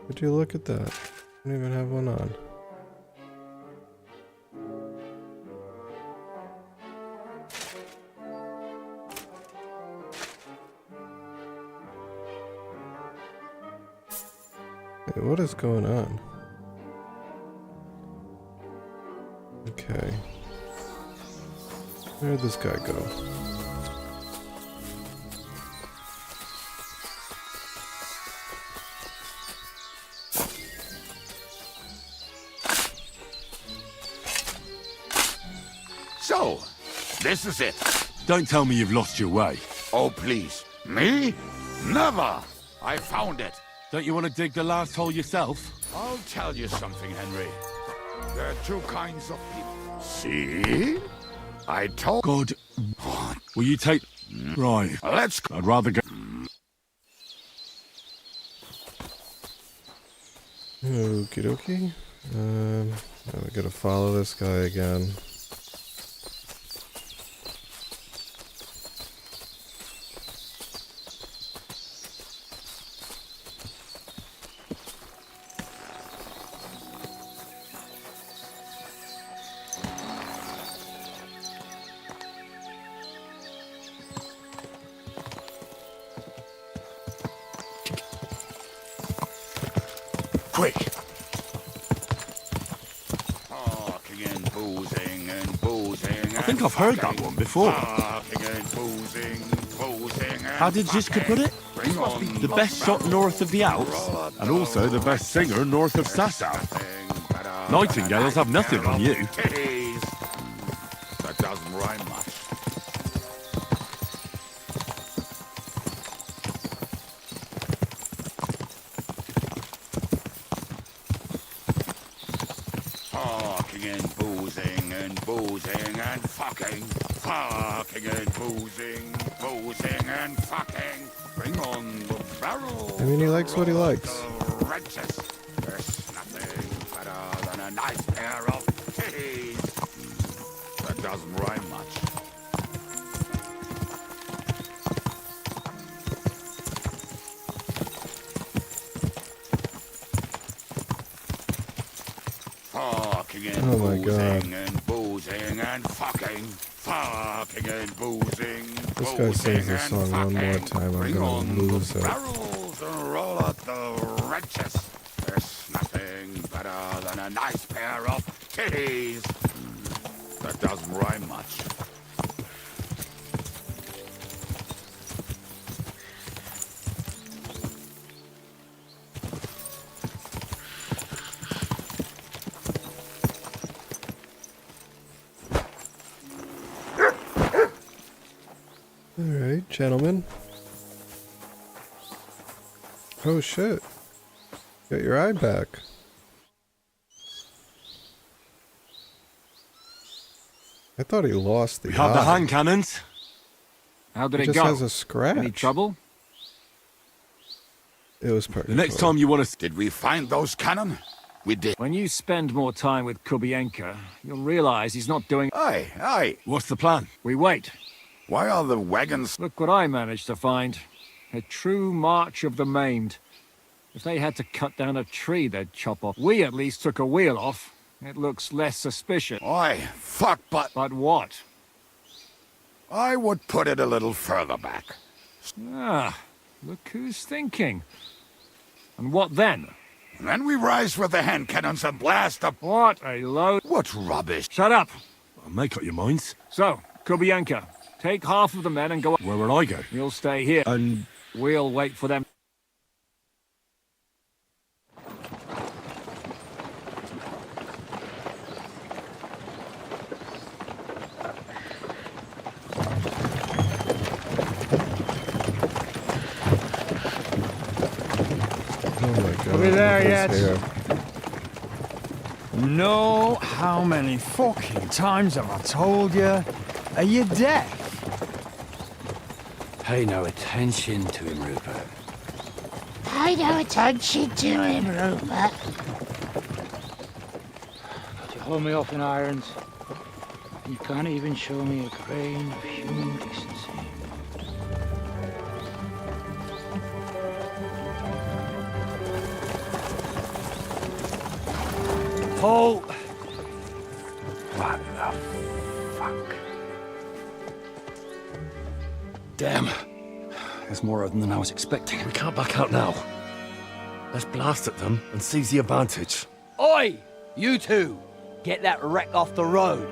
Would you look at that? I don't even have one on. Wait, what is going on? Okay. Where'd this guy go? So, this is it. Don't tell me you've lost your way. Oh, please. Me? Never! I found it. Don't you want to dig the last hole yourself? I'll tell you something, Henry. There are two kinds of people. See? I told... God. Will you take... Right. Let's go. I'd rather go... Okie dokie. Now we gotta follow this guy again. Quick! Parking and boozing and boozing. I think I've heard that one before. Parking and boozing, boozing and How did Ziska put it? Bring on The best shot north of the Alps, and also the best singer north of Sasau. Nightingales have nothing on you. Titties. That doesn't rhyme much. Parking and boozing and boozing and fucking. Parking and boozing, boozing and fucking. Bring on the barrel. I mean, he likes what he likes. The wrenches. There's nothing better than a nice pair of titties. That doesn't rhyme much. Fucking and Oh my God. boozing and boozing and fucking. Fucking and boozing. This guy sings this song one more time, I'm Bring gonna on lose the it. barrels and roll out the wrenches. There's nothing better than a nice pair of titties. That doesn't rhyme much. Alright, gentlemen. Oh shit. Got your eye back. I thought he lost the We have the eye. hand cannons. How did He it just go? has a scratch. Any trouble? It was perfect. The next time you want to... Did we find those cannon? We did. When you spend more time with Kubienka, you'll realize he's not doing... Aye, aye. What's the plan? We wait. Why are the wagons... Look what I managed to find. A true march of the maimed. If they had to cut down a tree, they'd chop off. We at least took a wheel off. It looks less suspicious. Aye, fuck, but... But what? I would put it a little further back. Ah, look who's thinking. And what then? Then we rise with the hand cannons and blast up... What a load... What rubbish. Shut up! Make up your minds. So, Kubienka, take half of the men and go... Where will I go? You'll stay here. And... We'll wait for them. god. Are we there look yet? who's here. You know how many fucking times have I told you? Are you deaf? Pay no attention to him, Rupert. Pay no attention to him, Rupert. But you hold me up in irons. You can't even show me a grain of human decency. Paul! What the fuck? Damn. There's more of them than I was expecting. We can't back out now. Let's blast at them and seize the advantage. Oi! You two! Get that wreck off the road.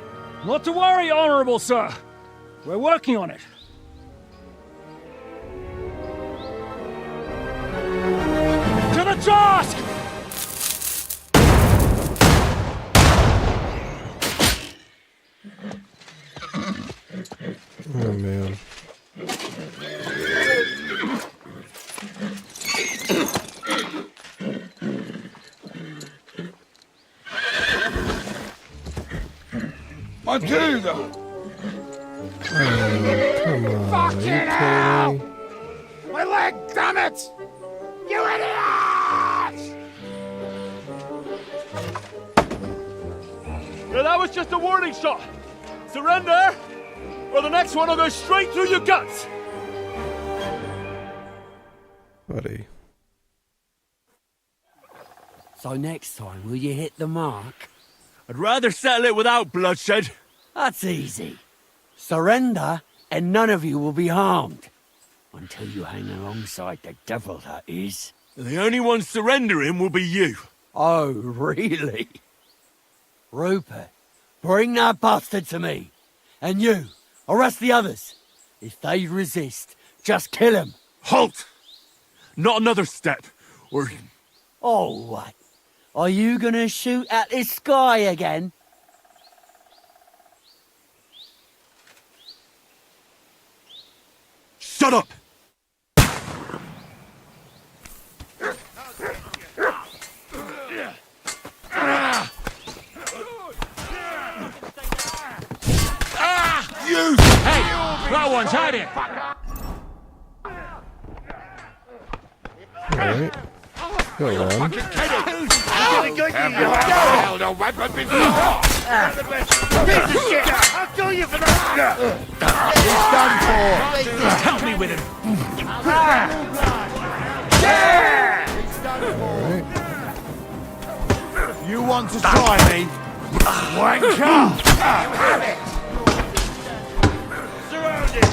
Not to worry, Honorable Sir. We're working on it. To the task! Oh man. Matilda! Oh, come on. Fucking Are you hell! kidding me? My leg, damn it! You idiot! Yeah, that was just a warning shot. Surrender, or the next one will go straight through your guts. Buddy. So next time, will you hit the mark? I'd rather settle it without bloodshed. That's easy. Surrender, and none of you will be harmed. Until you hang alongside the devil, that is. The only one surrendering will be you. Oh, really? Rupert, bring that bastard to me. And you, arrest the others. If they resist, just kill them. Halt! Not another step, or... Oh, what? Are you gonna shoot at this sky again? Shut up! You! Hey! That one's had it! Alright. Go on. Held a weapon before! Piece of shit! I'll kill you for that! He's done for! Help me with him! Alright. You want to try me? Wanker! Have it! Surrounded!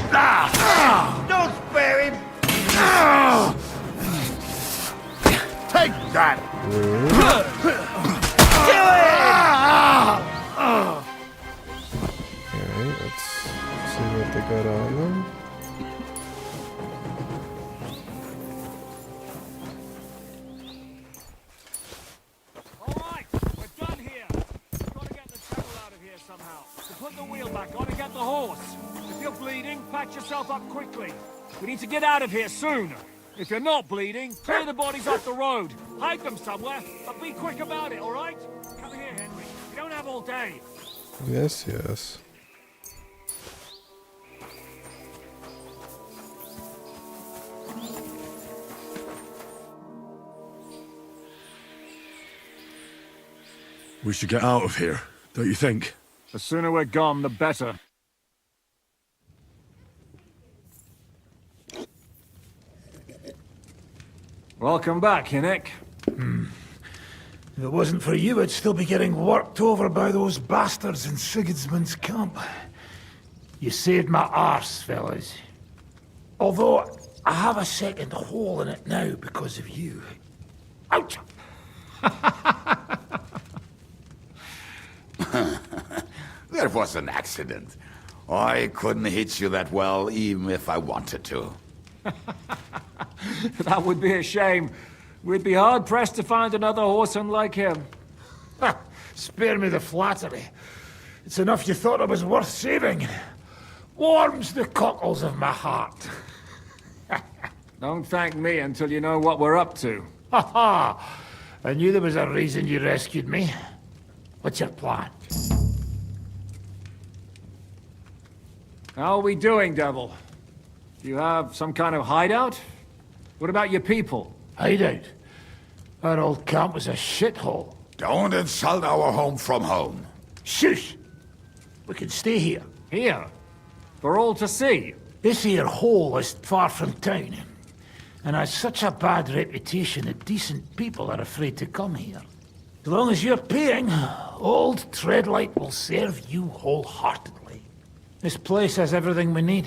Don't spare him! Take that! Kill Alright, let's see what they got on them. Alright, we're done here. We've got to get the devil out of here somehow. So put the wheel back on and get the horse. If you're bleeding, patch yourself up quickly. We need to get out of here soon. If you're not bleeding, clear the bodies off the road. Hide them somewhere, but be quick about it, alright? Come here, Henry. We don't have all day. Yes, yes. We should get out of here, don't you think? The sooner we're gone, the better. Welcome back, Hinek. If it wasn't for you, I'd still be getting worked over by those bastards in Sigismund's camp. You saved my arse, fellas. Although, I have a second hole in it now because of you. Ouch! That was an accident. I couldn't hit you that well, even if I wanted to. That would be a shame. We'd be hard-pressed to find another horseman like him. Spare me the flattery. It's enough you thought I was worth saving. Warms the cockles of my heart. Don't thank me until you know what we're up to. Ha ha! I knew there was a reason you rescued me. What's your plan? How are we doing, Devil? Do you have some kind of hideout? What about your people? Hideout? Our old camp was a shithole. Don't insult our home from home. Shush! We can stay here. Here? For all to see? This here hole is far from town, and has such a bad reputation that decent people are afraid to come here. As long as you're paying, old Treadlight will serve you wholeheartedly. This place has everything we need,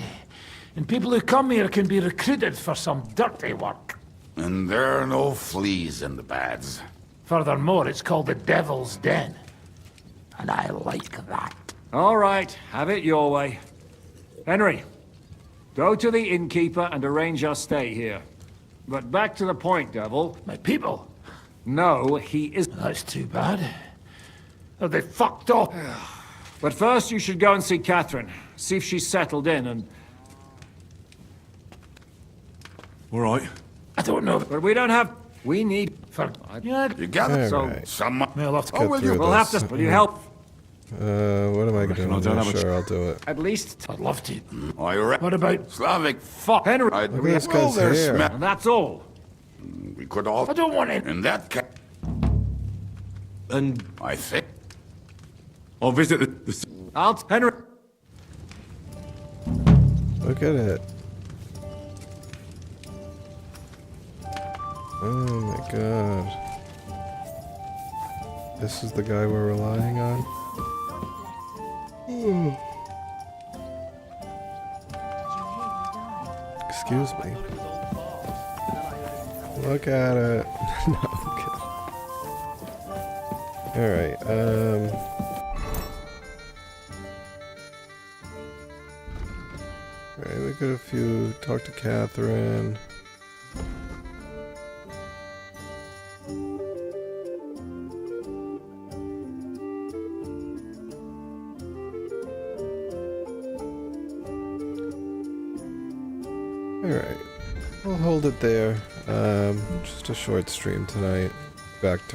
and people who come here can be recruited for some dirty work. And there are no fleas in the beds. Furthermore, it's called the Devil's Den, and I like that. All right, have it your way. Henry, go to the innkeeper and arrange our stay here. But back to the point, Devil. My people? No, he is... That's too bad. Are they fucked up? But first you should go and see Catherine. See if she's settled in and... All right. I don't know. But we don't have... We need... Yeah, You got it? All So, right. someone... I'll have to Cut will through you? We'll have this. to... Will you help? What am I gonna do? I I'm don't not have a sure. I'll do it. At least... I'd love to. I re- What about... Slavic. Fuck, Henry! I Look at this well, guy's there's hair. sma- And that's all. We could all... I don't want it. In that case, And I think... I'll visit the... Henry... Look at it. Oh my god. This is the guy we're relying on? Excuse me. Look at it. No, I'm kidding. Alright, Alright, we got a few... Talk to Catherine. Alright, we'll hold it there. Just a short stream tonight. Back to